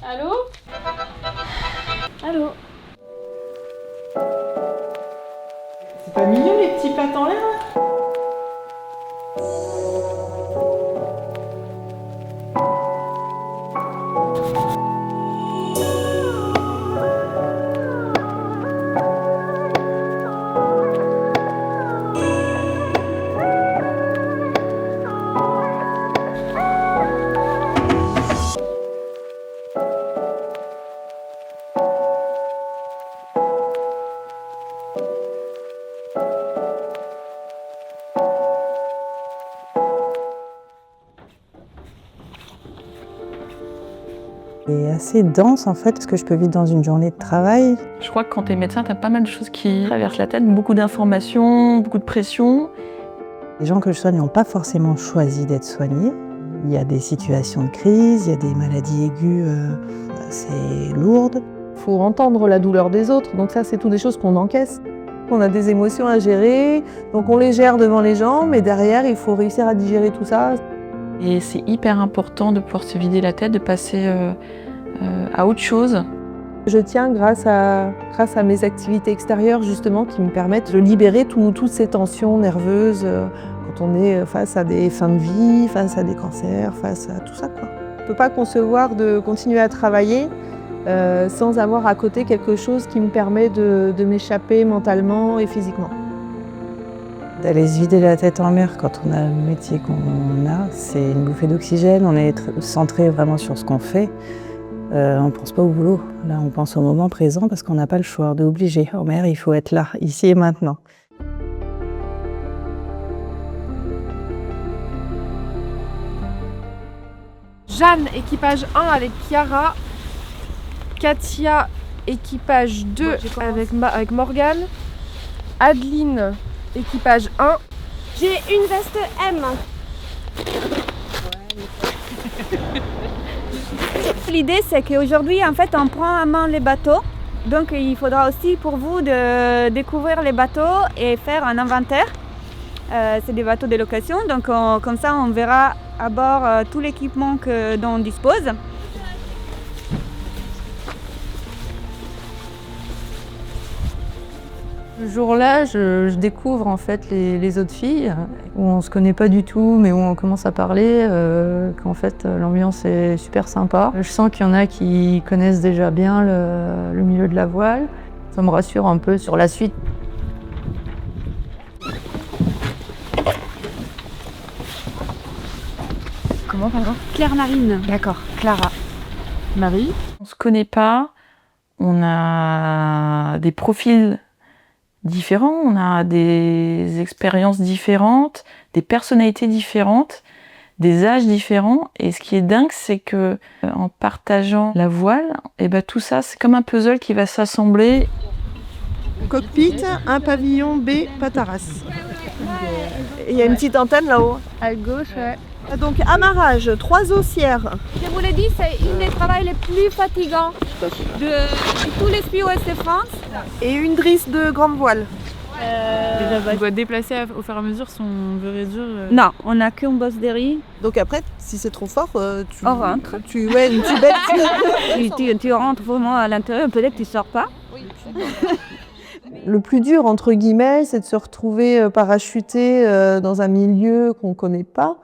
Allô? Allô? C'est pas mignon les petits pattes en l'air là? C'est assez dense en fait, ce que je peux vivre dans une journée de travail. Je crois que quand t'es médecin, t'as pas mal de choses qui traversent la tête, beaucoup d'informations, beaucoup de pression. Les gens que je soigne n'ont pas forcément choisi d'être soignés. Il y a des situations de crise, il y a des maladies aiguës assez lourdes. Il faut entendre la douleur des autres, donc ça c'est toutes des choses qu'on encaisse. On a des émotions à gérer, donc on les gère devant les gens, mais derrière il faut réussir à digérer tout ça. Et c'est hyper important de pouvoir se vider la tête, de passer à autre chose. Je tiens grâce à mes activités extérieures justement qui me permettent de libérer toutes ces tensions nerveuses quand on est face à des fins de vie, face à des cancers, face à tout ça, quoi. On ne peut pas concevoir de continuer à travailler sans avoir à côté quelque chose qui me permet de m'échapper mentalement et physiquement. D'aller se vider la tête en l'air quand on a le métier qu'on a, c'est une bouffée d'oxygène, on est centré vraiment sur ce qu'on fait. On ne pense pas au boulot, là on pense au moment présent parce qu'on n'a pas le choix, on est obligé. Oh merde, il faut être là, ici et maintenant. Jeanne, équipage 1 avec Chiara. Katia, équipage 2 avec Morgane. Adeline, équipage 1. J'ai une veste M. L'idée, c'est qu'aujourd'hui, en fait, on prend en main les bateaux. Donc, il faudra aussi pour vous de découvrir les bateaux et faire un inventaire. C'est des bateaux de location, donc comme ça, on verra à bord tout l'équipement dont on dispose. Ce jour-là, je découvre en fait les autres filles, où on se connaît pas du tout, mais où on commence à parler, qu'en fait l'ambiance est super sympa. Je sens qu'il y en a qui connaissent déjà bien le milieu de la voile. Ça me rassure un peu sur la suite. Comment, pardon? Claire Marine. D'accord, Clara. Marie? On se connaît pas, on a des profils différents, on a des expériences différentes, des personnalités différentes, des âges différents. Et ce qui est dingue, c'est que en partageant la voile, et ben tout ça, c'est comme un puzzle qui va s'assembler. Cockpit, un pavillon B, Pataras. Il y a une petite antenne là-haut. À gauche, ouais. Donc amarrage, 3 haussières. Je vous l'ai dit, c'est une des travails les plus fatigants de tous les pays ouest de France. Et une drisse de grande voile. On doit déplacer au fur et à mesure son beurre et dur. Non, on n'a qu'une bosse de riz. Donc après, si c'est trop fort, tu On rentre. Tu bêtes. Tu rentres vraiment à l'intérieur, peut-être que tu ne sors pas. Le plus dur, entre guillemets, c'est de se retrouver parachuté dans un milieu qu'on ne connaît pas,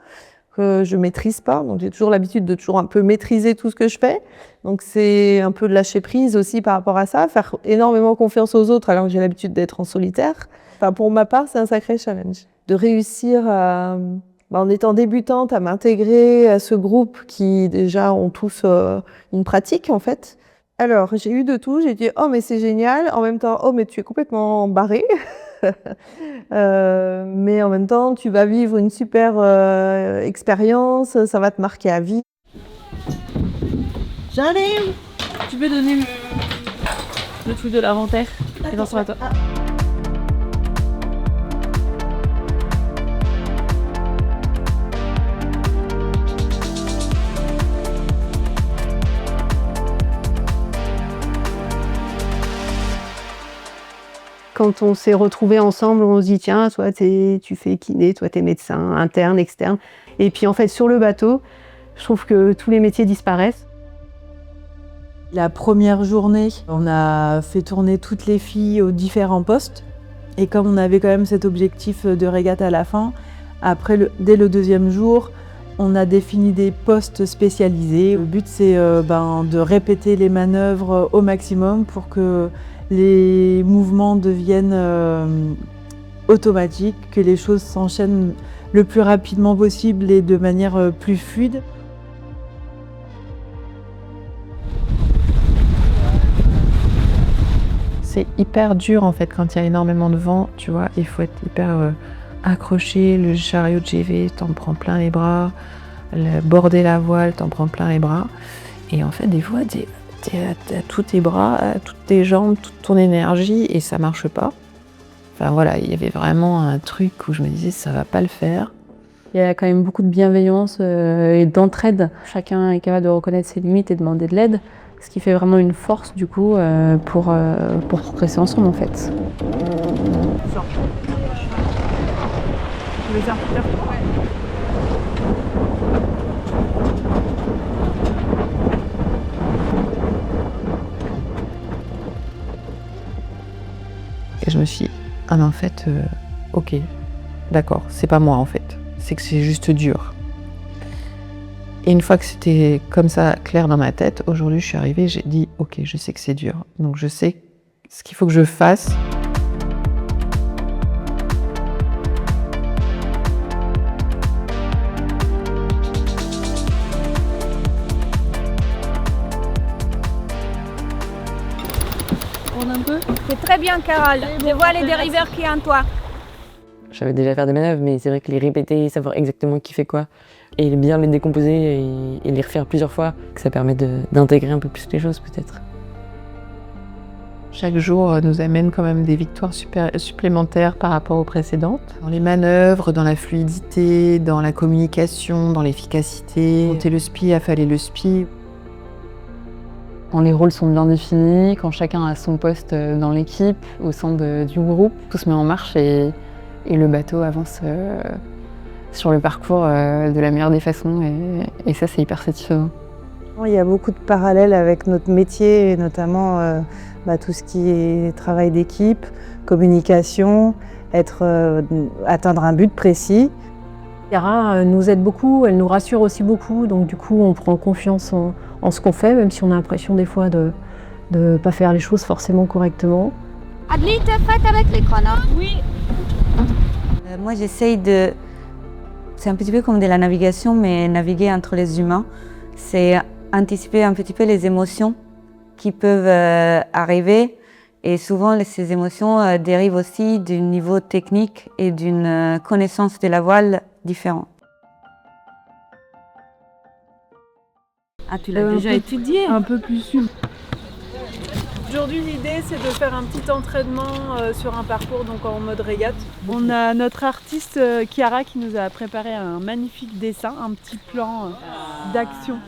que je maîtrise pas. Donc j'ai toujours l'habitude de toujours un peu maîtriser tout ce que je fais. Donc c'est un peu de lâcher prise aussi par rapport à ça, faire énormément confiance aux autres alors que j'ai l'habitude d'être en solitaire. Enfin, pour ma part, c'est un sacré challenge. De réussir en étant débutante à m'intégrer à ce groupe qui déjà ont tous une pratique en fait. Alors, j'ai eu de tout. J'ai dit « Oh, mais c'est génial !» En même temps « Oh, mais tu es complètement barré !» Mais en même temps, tu vas vivre une super expérience, ça va te marquer à vie. J'arrive! Tu peux donner le truc de l'inventaire? Attention à toi. Quand on s'est retrouvés ensemble, on se dit tiens, toi tu fais kiné, toi t'es médecin, interne, externe. Et puis en fait sur le bateau, je trouve que tous les métiers disparaissent. La première journée, on a fait tourner toutes les filles aux différents postes. Et comme on avait quand même cet objectif de régate à la fin, dès le deuxième jour, on a défini des postes spécialisés. Le but, c'est de répéter les manœuvres au maximum pour que les mouvements deviennent automatiques, que les choses s'enchaînent le plus rapidement possible et de manière plus fluide. C'est hyper dur en fait quand il y a énormément de vent, tu vois, il faut être hyper accroché, le chariot de GV t'en prends plein les bras, border la voile t'en prends plein les bras, et en fait des fois t'as tous tes bras, toutes tes jambes, toute ton énergie et ça marche pas. Enfin voilà, il y avait vraiment un truc où je me disais ça va pas le faire. Il y a quand même beaucoup de bienveillance et d'entraide. Chacun est capable de reconnaître ses limites et demander de l'aide. Ce qui fait vraiment une force du coup pour progresser ensemble en fait. Et je me suis dit, ah mais en fait, ok, d'accord, c'est pas moi en fait, c'est que c'est juste dur. Et une fois que c'était comme ça clair dans ma tête, aujourd'hui je suis arrivée, j'ai dit ok, je sais que c'est dur, donc je sais ce qu'il faut que je fasse. Tourne un peu. C'est très bien, Carole. Je vois les dériveurs qui en toi. Je savais déjà faire des manœuvres, mais c'est vrai que les répéter, savoir exactement qui fait quoi, et bien les décomposer et les refaire plusieurs fois, que ça permet d'intégrer un peu plus les choses peut-être. Chaque jour nous amène quand même des victoires supplémentaires par rapport aux précédentes. Dans les manœuvres, dans la fluidité, dans la communication, dans l'efficacité. Monter le SPI, affaler le SPI. Quand les rôles sont bien définis, quand chacun a son poste dans l'équipe, au sein du groupe, tout se met en marche et le bateau avance sur le parcours de la meilleure des façons et ça c'est hyper satisfaisant. Il y a beaucoup de parallèles avec notre métier, et notamment tout ce qui est travail d'équipe, communication, atteindre un but précis. Chiara nous aide beaucoup, elle nous rassure aussi beaucoup, donc du coup on prend confiance en ce qu'on fait, même si on a l'impression des fois de ne pas faire les choses forcément correctement. Adli, t'es prête avec les chronos? Oui. Moi, j'essaye de... C'est un petit peu comme de la navigation, mais naviguer entre les humains. C'est anticiper un petit peu les émotions qui peuvent arriver. Et souvent, ces émotions dérivent aussi d'un niveau technique et d'une connaissance de la voile différente. Ah, tu l'as déjà étudié? Un peu plus sûr. Aujourd'hui, l'idée, c'est de faire un petit entraînement sur un parcours donc en mode régate. On a notre artiste Chiara qui nous a préparé un magnifique dessin, un petit plan d'action.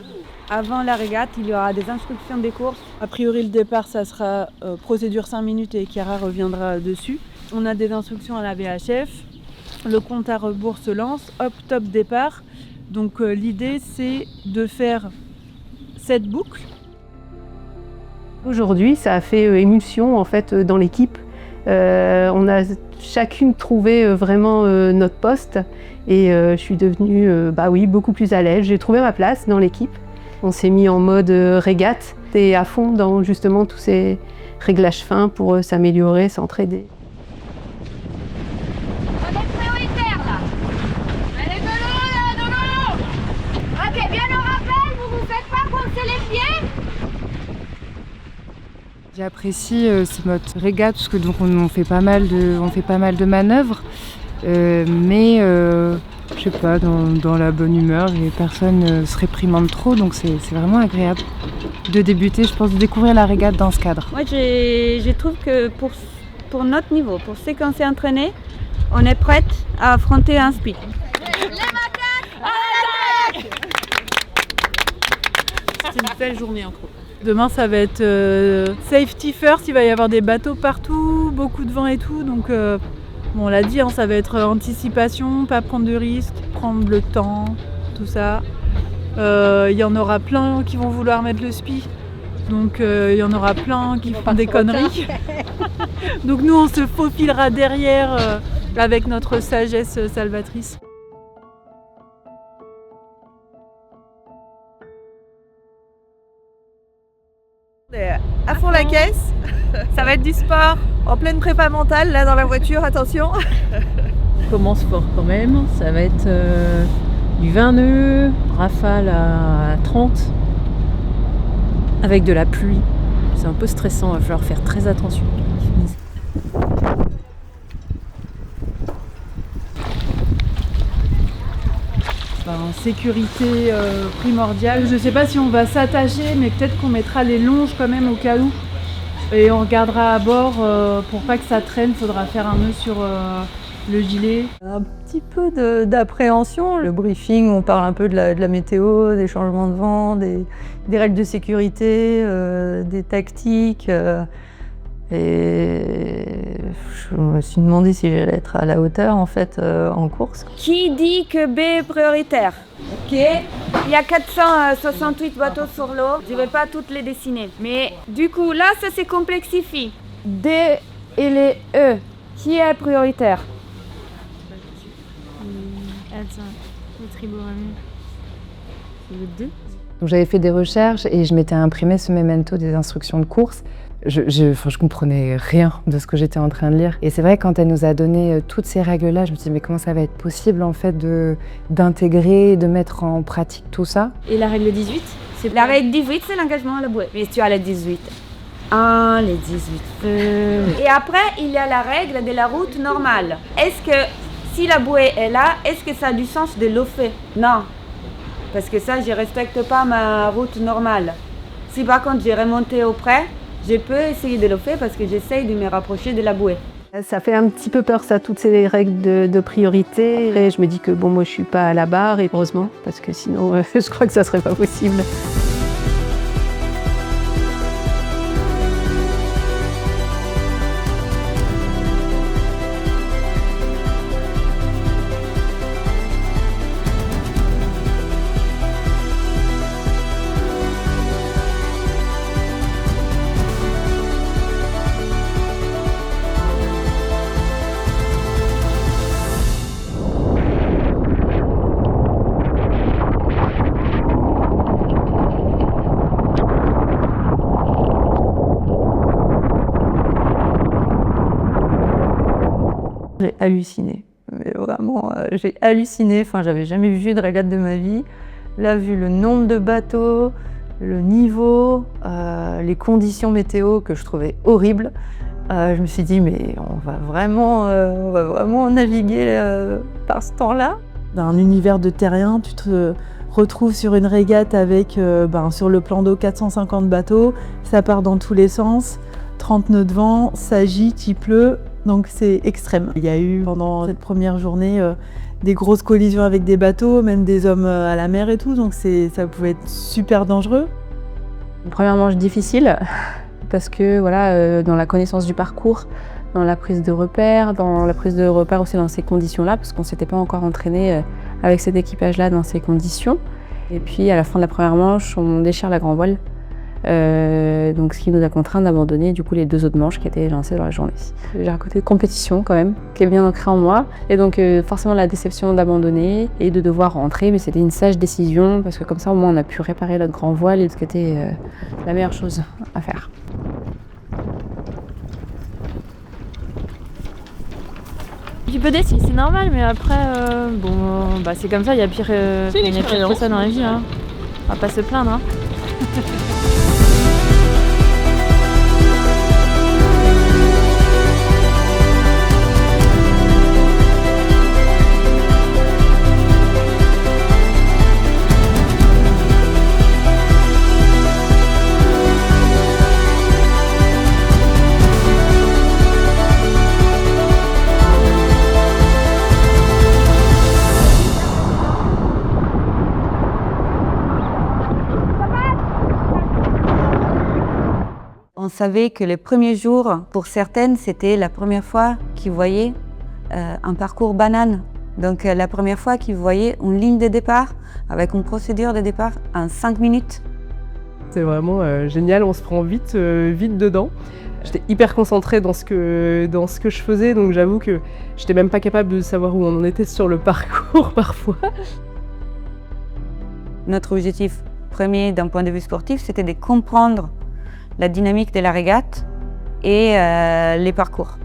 Avant la régate, il y aura des instructions des courses. A priori, le départ, ça sera procédure 5 minutes et Chiara reviendra dessus. On a des instructions à la VHF. Le compte à rebours se lance. Hop, top, départ. Donc l'idée, c'est de faire cette boucle. Aujourd'hui, ça a fait émulsion en fait dans l'équipe. On a chacune trouvé vraiment notre poste et je suis devenue beaucoup plus à l'aise. J'ai trouvé ma place dans l'équipe. On s'est mis en mode régate et à fond dans justement tous ces réglages fins pour s'améliorer, s'entraider. On est prioritaire là. Allez, de l'eau. Ok, bien au rappel, vous vous faites pas poncer les pieds. J'apprécie ce mode régate parce que donc on fait pas mal de manœuvres, mais je sais pas, dans la bonne humeur et personne ne se réprimande trop, donc c'est vraiment agréable de débuter, je pense, de découvrir la régate dans ce cadre. Moi, je trouve que pour notre niveau, pour ce qu'on s'est entraîné, on est prête à affronter un SPI. C'est une belle journée en gros. Demain, ça va être safety first, il va y avoir des bateaux partout, beaucoup de vent et tout, donc on l'a dit, ça va être anticipation, pas prendre de risques, prendre le temps, tout ça. Il y en aura plein qui vont vouloir mettre le SPI, Donc il y en aura plein qui font des conneries. Donc nous on se faufilera derrière avec notre sagesse salvatrice. À fond la caisse, ça va être du sport en pleine prépa mentale, là dans la voiture, attention. On commence fort quand même, ça va être du 20 nœuds, rafale à 30, avec de la pluie. C'est un peu stressant, il va falloir faire très attention. Sécurité primordiale. Je ne sais pas si on va s'attacher, mais peut-être qu'on mettra les longes quand même au cas où. Et on regardera à bord pour pas que ça traîne, il faudra faire un nœud sur le gilet. Un petit peu d'appréhension. Le briefing, on parle un peu de la météo, des changements de vent, des règles de sécurité, des tactiques. Et je me suis demandé si j'allais être à la hauteur en fait en course. Qui dit que B est prioritaire? Ok. Il y a 468 bateaux sur l'eau. Je ne vais pas toutes les dessiner. Mais du coup, là, ça se complexifie. D et les E. Qui est prioritaire? Donc j'avais fait des recherches et je m'étais imprimé ce memento des instructions de course. Je comprenais rien de ce que j'étais en train de lire. Et c'est vrai, quand elle nous a donné toutes ces règles-là, je me suis dit, mais comment ça va être possible en fait d'intégrer, de mettre en pratique tout ça? Et la règle 18? La règle 18, c'est l'engagement à la bouée. Mais tu as les 18. 1, les 18 feux. Et après, il y a la règle de la route normale. Est-ce que si la bouée est là, est-ce que ça a du sens de l'offer? Non. Parce que ça, je ne respecte pas ma route normale. Si par contre, j'ai remonté au près, je peux essayer de le faire parce que j'essaye de me rapprocher de la bouée. Ça fait un petit peu peur ça, toutes ces règles de priorité. Et je me dis que bon, moi je suis pas à la barre, et heureusement, parce que sinon je crois que ça serait pas possible. J'ai halluciné, mais vraiment, j'ai halluciné. Enfin, j'avais jamais vu de régate de ma vie. Là, vu le nombre de bateaux, le niveau, les conditions météo que je trouvais horribles, je me suis dit, mais on va vraiment naviguer par ce temps-là. Dans un univers de terrien, tu te retrouves sur une régate avec, sur le plan d'eau, 450 bateaux. Ça part dans tous les sens, 30 nœuds de vent, ça agite, il pleut. Donc c'est extrême. Il y a eu pendant cette première journée des grosses collisions avec des bateaux, même des hommes à la mer et tout, donc ça pouvait être super dangereux. Une première manche difficile, parce que voilà, dans la connaissance du parcours, dans la prise de repères, aussi dans ces conditions-là, parce qu'on ne s'était pas encore entraîné avec cet équipage-là dans ces conditions. Et puis à la fin de la première manche, on déchire la grand voile. Donc ce qui nous a contraint d'abandonner du coup les 2 autres manches qui étaient lancées dans la journée. J'ai un côté de compétition quand même, qui est bien ancré en moi, et donc forcément la déception d'abandonner et de devoir rentrer, mais c'était une sage décision, parce que comme ça au moins on a pu réparer notre grand voile, et ce qui était la meilleure chose à faire. Un petit peu déçu, c'est normal, mais après, c'est comme ça, il y a pire que ça dans la vie. Hein. On va pas se plaindre. Hein. On savait que les premiers jours, pour certaines, c'était la première fois qu'ils voyaient un parcours banane. Donc la première fois qu'ils voyaient une ligne de départ avec une procédure de départ en 5 minutes. C'est vraiment génial, on se prend vite dedans. J'étais hyper concentrée dans ce que je faisais, donc j'avoue que j'étais même pas capable de savoir où on en était sur le parcours parfois. Notre objectif premier d'un point de vue sportif, c'était de comprendre la dynamique de la régate et les parcours.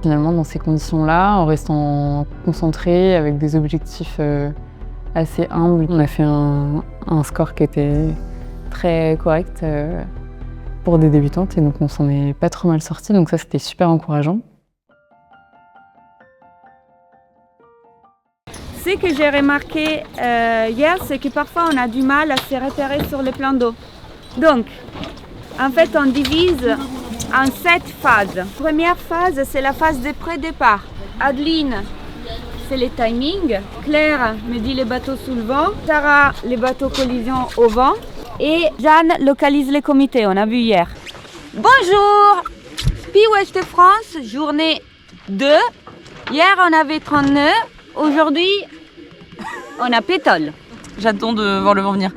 Finalement, dans ces conditions-là, en restant concentré, avec des objectifs assez humbles, on a fait un score qui était très correct pour des débutantes et donc on s'en est pas trop mal sorti, donc ça c'était super encourageant. Ce que j'ai remarqué hier, c'est que parfois on a du mal à se repérer sur le plan d'eau. Donc, en fait, on divise en 7 phases. Première phase, c'est la phase de pré-départ. Adeline, c'est le timing. Claire me dit les bateaux sous le vent. Sarah, les bateaux collision au vent. Et Jeanne localise les comités, on a vu hier. Bonjour! Spi Ouest de France, journée 2. Hier, on avait 30 nœuds. Aujourd'hui, on a pétole. J'attends de voir le vent venir.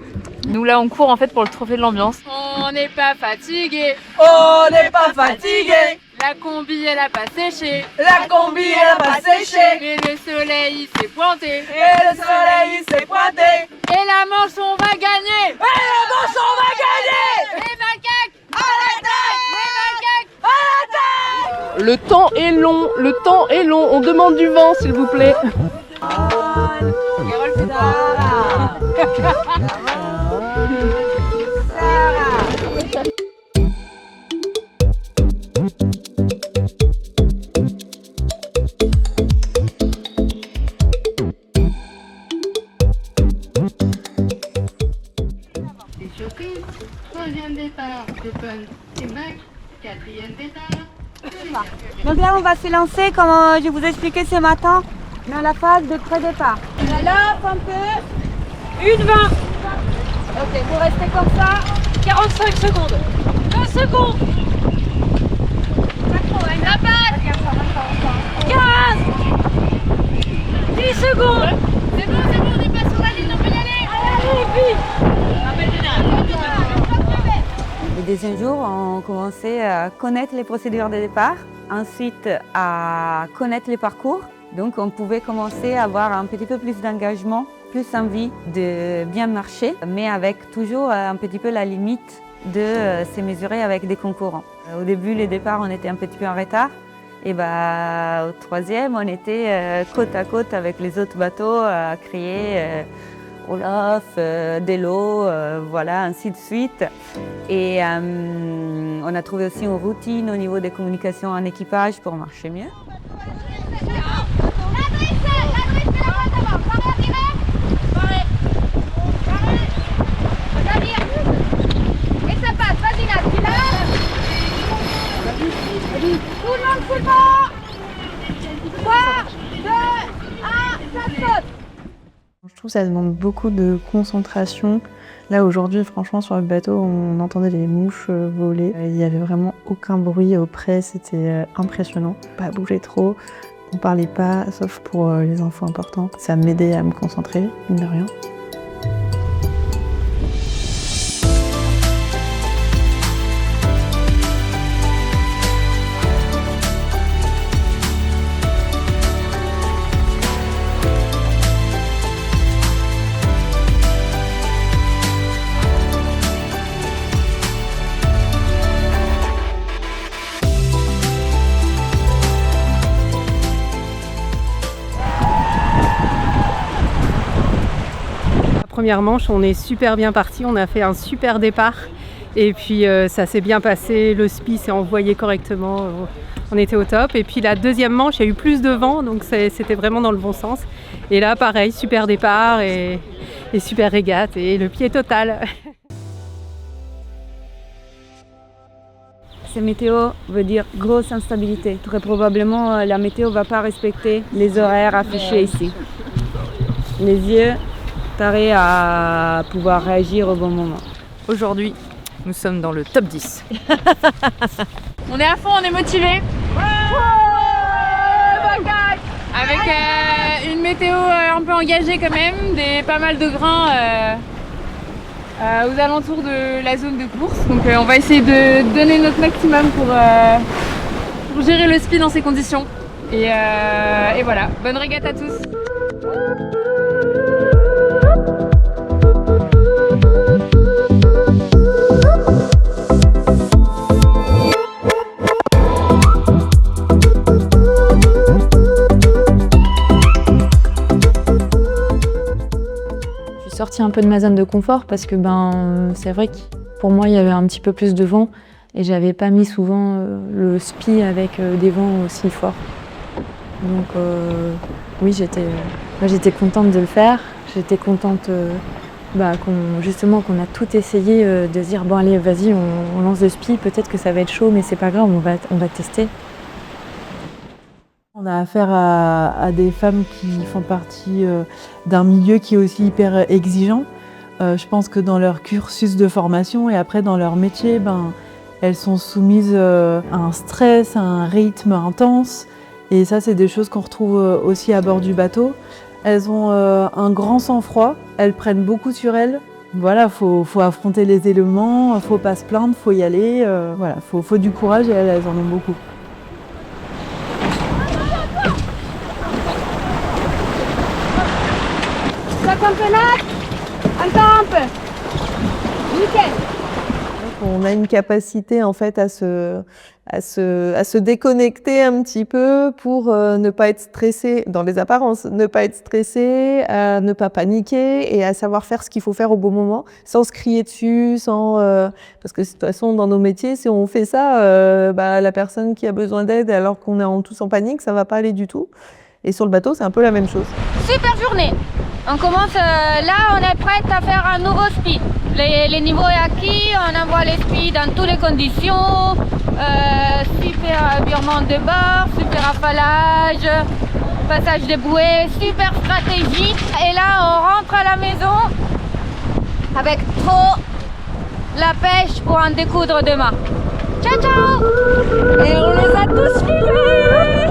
Nous là on court en fait pour le trophée de l'ambiance. On n'est pas fatigué. On n'est pas fatigué. La combi elle a pas séché. La combi elle a pas séché. Et le soleil il s'est pointé. Et le soleil il s'est pointé. Et la manche on va gagner. Et la manche on va gagner. Les macaques à l'attaque. Les macaques à l'attaque. Le temps est long, on demande du vent s'il vous plaît. Troisième départ, Open et Mac, quatrième départ. Donc là, on va se lancer, comme je vous ai expliqué ce matin, dans la phase de pré-départ. Galope un peu. Une 20. Ok, vous restez comme ça. 45 secondes. 20 secondes. La balle. 15. 10 secondes. C'est bon, on est pas sur la ligne, on peut y aller. Allez, vite. Le deuxième jour, on commençait à connaître les procédures de départ, ensuite à connaître les parcours. Donc on pouvait commencer à avoir un petit peu plus d'engagement, plus envie de bien marcher, mais avec toujours un petit peu la limite de se mesurer avec des concurrents. Au début, les départs, on était un petit peu en retard. Et au troisième, on était côte à côte avec les autres bateaux à crier Olaf, Delo, voilà, ainsi de suite. Et on a trouvé aussi une routine au niveau des communications en équipage pour marcher mieux. Tout le monde sous le vent. 3, 2, 1, ça saute. Je trouve que ça demande beaucoup de concentration. Là aujourd'hui, franchement, sur le bateau, on entendait les mouches voler. Il n'y avait vraiment aucun bruit auprès, c'était impressionnant. Pas bouger trop, on parlait pas, sauf pour les infos importantes. Ça m'aidait à me concentrer, mine de rien. Première manche, on est super bien parti, on a fait un super départ et puis ça s'est bien passé, le spi s'est envoyé correctement, on était au top. Et puis la deuxième manche, il y a eu plus de vent, donc c'était vraiment dans le bon sens. Et là pareil, super départ et super régate et le pied total. Cette météo veut dire grosse instabilité. Très probablement, la météo ne va pas respecter les horaires affichés ici. Les yeux tarés à pouvoir réagir au bon moment. Aujourd'hui, nous sommes dans le top 10. On est à fond, on est motivés. Avec une météo un peu engagée quand même, pas mal de grains aux alentours de la zone de course. Donc on va essayer de donner notre maximum pour gérer le speed dans ces conditions. Et voilà, bonne régate à tous. Sortie un peu de ma zone de confort parce que c'est vrai que pour moi il y avait un petit peu plus de vent et j'avais pas mis souvent le spi avec des vents aussi forts. Donc oui, j'étais contente de le faire. J'étais contente qu'on a tout essayé, de dire bon allez vas-y on lance le spi, peut-être que ça va être chaud mais c'est pas grave, on va tester. On a affaire à des femmes qui font partie d'un milieu qui est aussi hyper exigeant. Je pense que dans leur cursus de formation et après dans leur métier, elles sont soumises à un stress, à un rythme intense. Et ça, c'est des choses qu'on retrouve aussi à bord du bateau. Elles ont un grand sang-froid, elles prennent beaucoup sur elles. Voilà, faut affronter les éléments, faut pas se plaindre, faut y aller. Voilà, faut du courage et elles en ont beaucoup. Encore un peu. Nickel. On a une capacité en fait à se déconnecter un petit peu pour ne pas être stressé dans les apparences, ne pas être stressé, ne pas paniquer et à savoir faire ce qu'il faut faire au bon moment, sans se crier dessus, parce que de toute façon dans nos métiers, si on fait ça, la personne qui a besoin d'aide alors qu'on est tous en panique, ça va pas aller du tout. Et sur le bateau, c'est un peu la même chose. Super journée. On commence là, on est prête à faire un nouveau speed. Les niveaux est acquis, on envoie les speeds dans toutes les conditions. Super virement de bord, super affalage, passage de bouée, super stratégie. Et là, on rentre à la maison avec trop la pêche pour en découdre demain. Ciao, ciao! Et on les a tous filés!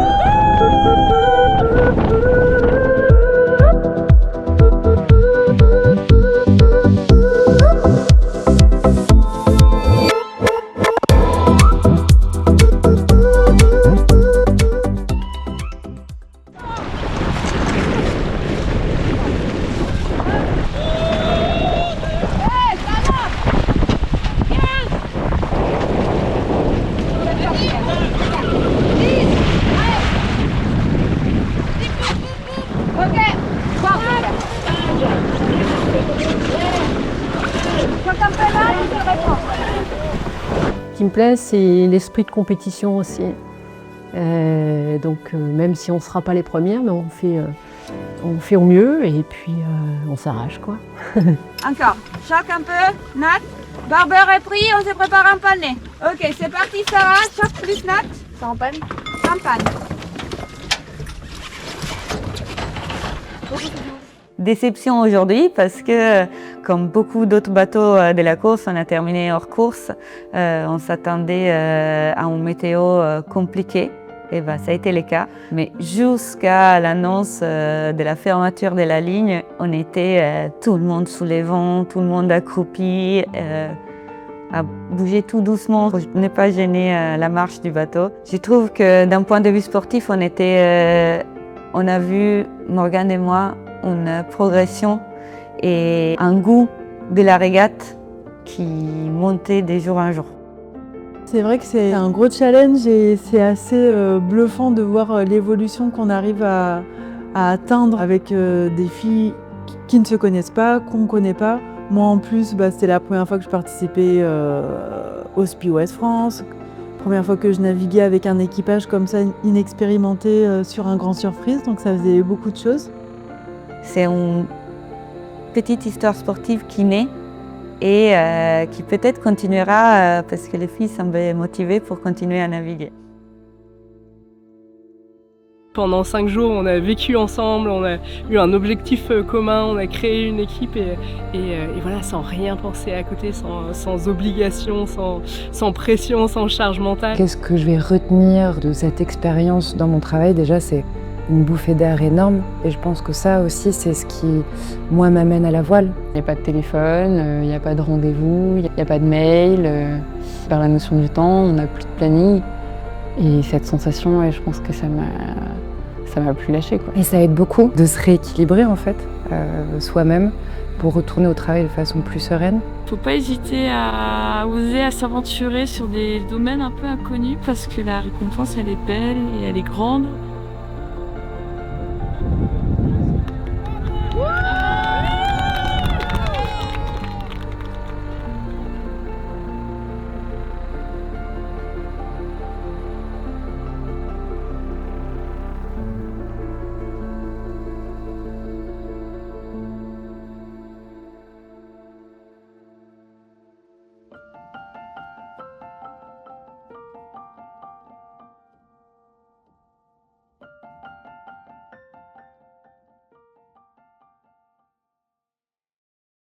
Ce qui me plaît, c'est l'esprit de compétition aussi. Même si on ne sera pas les premières, mais on fait au mieux et puis on s'arrache quoi. Encore, choque un peu, Nat. Barbeur est pris, on se prépare un pané. Ok, c'est parti Sarah, choque plus Nat. C'est en panne? En panne. Déception aujourd'hui parce que, comme beaucoup d'autres bateaux de la course, on a terminé hors course. On s'attendait à une météo compliquée. Et ça a été le cas. Mais jusqu'à l'annonce de la fermeture de la ligne, on était tout le monde sous les vents, tout le monde accroupi, à bouger tout doucement pour ne pas gêner la marche du bateau. Je trouve que d'un point de vue sportif, on a vu, Morgane et moi, une progression et un goût de la régate qui montait de jour en jour. C'est vrai que c'est un gros challenge et c'est assez bluffant de voir l'évolution qu'on arrive à atteindre avec des filles qui ne se connaissent pas, qu'on ne connaît pas. Moi en plus, c'était la première fois que je participais au SPI Ouest France, première fois que je naviguais avec un équipage comme ça inexpérimenté sur un grand surprise, donc ça faisait beaucoup de choses. C'est une petite histoire sportive qui naît et qui peut-être continuera parce que les filles semblent motivées pour continuer à naviguer. Pendant 5 jours, on a vécu ensemble, on a eu un objectif commun, on a créé une équipe et voilà, sans rien penser à côté, sans obligation, sans pression, sans charge mentale. Qu'est-ce que je vais retenir de cette expérience dans mon travail? Déjà, c'est une bouffée d'air énorme. Et je pense que ça aussi, c'est ce qui, moi, m'amène à la voile. Il n'y a pas de téléphone, il n'y a pas de rendez-vous, il n'y a pas de mail. Par la notion du temps, on n'a plus de planning. Et cette sensation, je pense que ça m'a plus lâché, quoi. Et ça aide beaucoup de se rééquilibrer en fait, soi-même, pour retourner au travail de façon plus sereine. Faut pas hésiter à oser, à s'aventurer sur des domaines un peu inconnus parce que la récompense elle est belle et elle est grande.